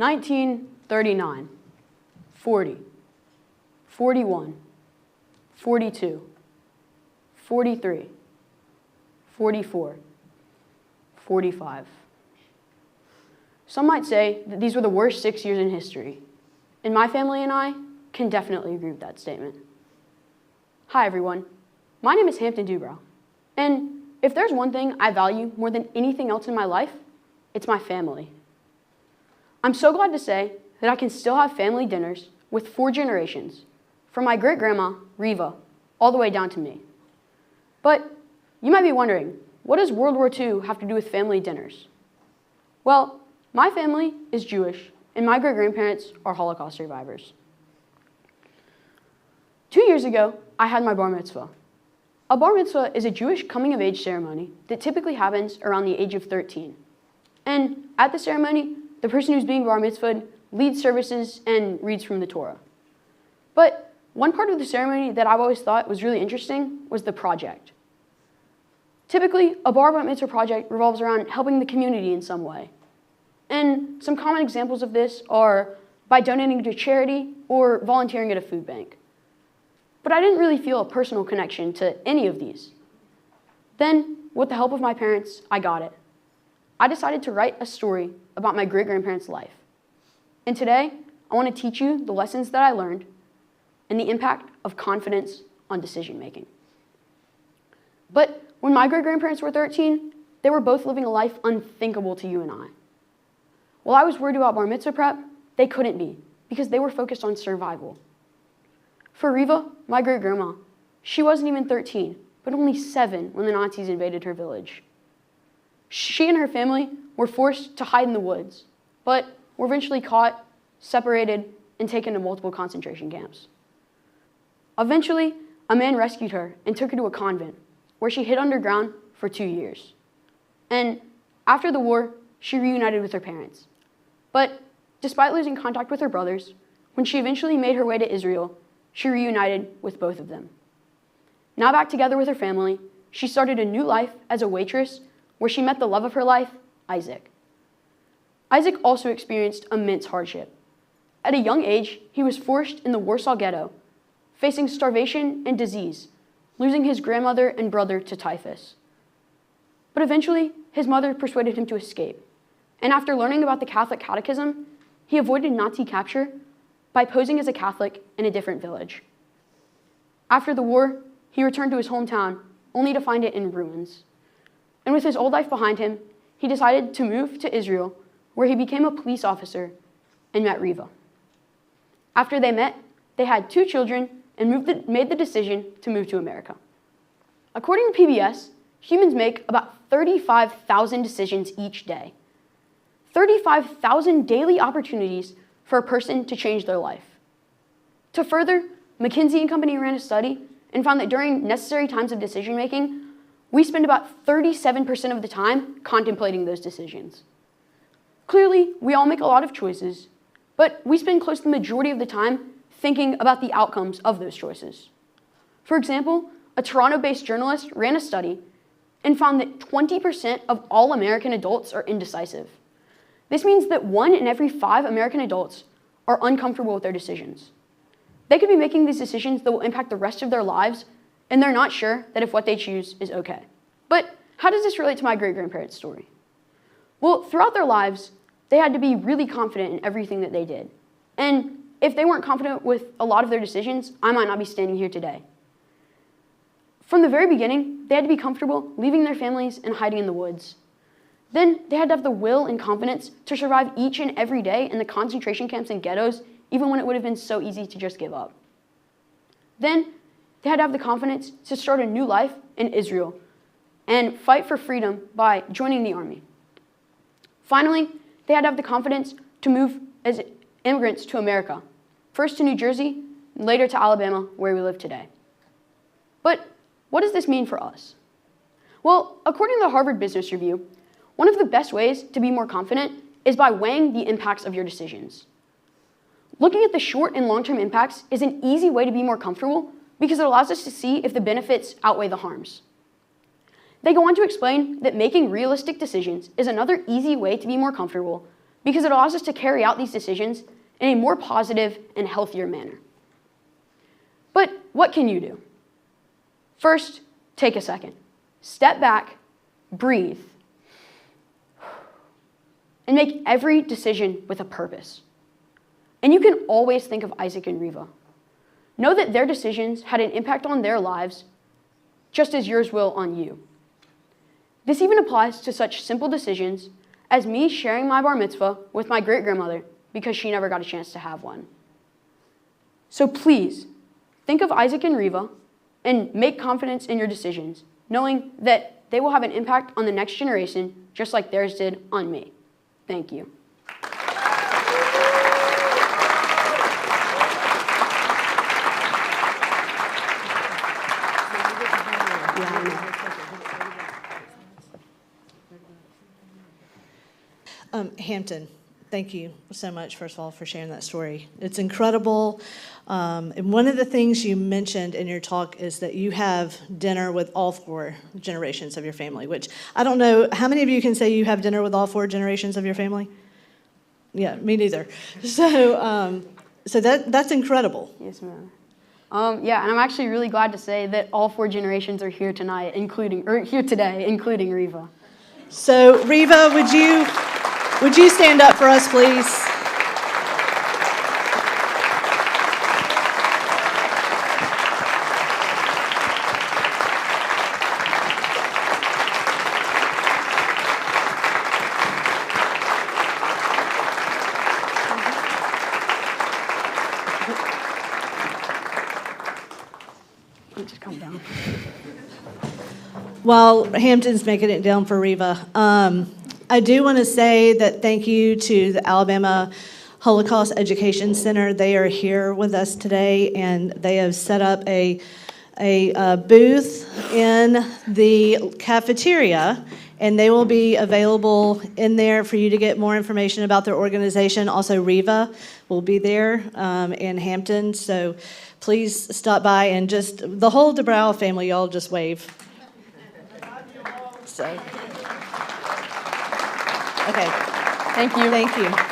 1939, 40, 41, 42, 43, 44, 45. Some might say that these were the worst 6 years in history, and my family and I can definitely agree with that statement. Hi everyone, my name is Hampton Doobrow, and if there's one thing I value more than anything else in my life, it's my family. I'm so glad to say that I can still have family dinners with 4 generations, from my great-grandma, Reva, all the way down to me. But you might be wondering, what does World War II have to do with family dinners? Well, my family is Jewish, and my great-grandparents are Holocaust survivors. 2 years ago, I had my bar mitzvah. A bar mitzvah is a Jewish coming-of-age ceremony that typically happens around the age of 13. And at the ceremony, the person who's being bar mitzvahed leads services and reads from the Torah. But one part of the ceremony that I've always thought was really interesting was the project. Typically, a bar mitzvah project revolves around helping the community in some way. And some common examples of this are by donating to charity or volunteering at a food bank. But I didn't really feel a personal connection to any of these. Then, with the help of my parents, I got it. I decided to write a story about my great-grandparents' life. And today, I want to teach you the lessons that I learned and the impact of confidence on decision-making. But when my great-grandparents were 13, they were both living a life unthinkable to you and I. While I was worried about bar mitzvah prep, they couldn't be, because they were focused on survival. For Reva, my great-grandma, she wasn't even 13, but only 7 when the Nazis invaded her village. She and her family were forced to hide in the woods, but were eventually caught, separated, and taken to multiple concentration camps. Eventually, a man rescued her and took her to a convent, where she hid underground for 2 years. And after the war, she reunited with her parents. But despite losing contact with her brothers, when she eventually made her way to Israel, she reunited with both of them. Now back together with her family, she started a new life as a waitress where she met the love of her life, Isaac. Isaac also experienced immense hardship. At a young age, he was forced in the Warsaw Ghetto, facing starvation and disease, losing his grandmother and brother to typhus. But eventually, his mother persuaded him to escape. And after learning about the Catholic Catechism, he avoided Nazi capture by posing as a Catholic in a different village. After the war, he returned to his hometown, only to find it in ruins. And with his old life behind him, he decided to move to Israel, where he became a police officer and met Reva. After they met, they had 2 children and made the decision to move to America. According to PBS, humans make about 35,000 decisions each day. 35,000 daily opportunities for a person to change their life. To further, McKinsey & Company ran a study and found that during necessary times of decision-making, we spend about 37% of the time contemplating those decisions. Clearly, we all make a lot of choices, but we spend close to the majority of the time thinking about the outcomes of those choices. For example, a Toronto-based journalist ran a study and found that 20% of all American adults are indecisive. This means that 1 in every 5 American adults are uncomfortable with their decisions. They could be making these decisions that will impact the rest of their lives, and they're not sure that if what they choose is okay. But how does this relate to my great-grandparents' story? Well, throughout their lives, they had to be really confident in everything that they did. And if they weren't confident with a lot of their decisions, I might not be standing here today. From the very beginning, they had to be comfortable leaving their families and hiding in the woods. Then they had to have the will and confidence to survive each and every day in the concentration camps and ghettos, even when it would have been so easy to just give up. Then they had to have the confidence to start a new life in Israel and fight for freedom by joining the army. Finally, they had to have the confidence to move as immigrants to America, first to New Jersey, and later to Alabama, where we live today. But what does this mean for us? Well, according to the Harvard Business Review, one of the best ways to be more confident is by weighing the impacts of your decisions. Looking at the short and long-term impacts is an easy way to be more comfortable because it allows us to see if the benefits outweigh the harms. They go on to explain that making realistic decisions is another easy way to be more comfortable because it allows us to carry out these decisions in a more positive and healthier manner. But what can you do? First, take a second. Step back, breathe, and make every decision with a purpose. And you can always think of Isaac and Reva. Know that their decisions had an impact on their lives, just as yours will on you. This even applies to such simple decisions as me sharing my bar mitzvah with my great-grandmother because she never got a chance to have one. So please, think of Isaac and Reva and make confidence in your decisions, knowing that they will have an impact on the next generation just like theirs did on me. Thank you. Hampton, thank you so much, first of all, for sharing that story. It's incredible. And one of the things you mentioned in your talk is that you have dinner with all 4 generations of your family, which I don't know, how many of you can say you have dinner with all 4 generations of your family? Yeah, me neither. So that's incredible. Yes, ma'am. Yeah, and I'm actually really glad to say that all 4 generations are here tonight, here today, including Reva. So Reva, would you stand up for us, please? Just calm down. While Hampton's making it down for Reva, I do want to say that thank you to the Alabama Holocaust Education Center. They are here with us today, and they have set up a booth in the cafeteria, and they will be available in there for you to get more information about their organization. Also, Reva will be there in Hampton, so please stop by, and just the whole Doobrow family, y'all just wave. So. Okay. Thank you. Thank you.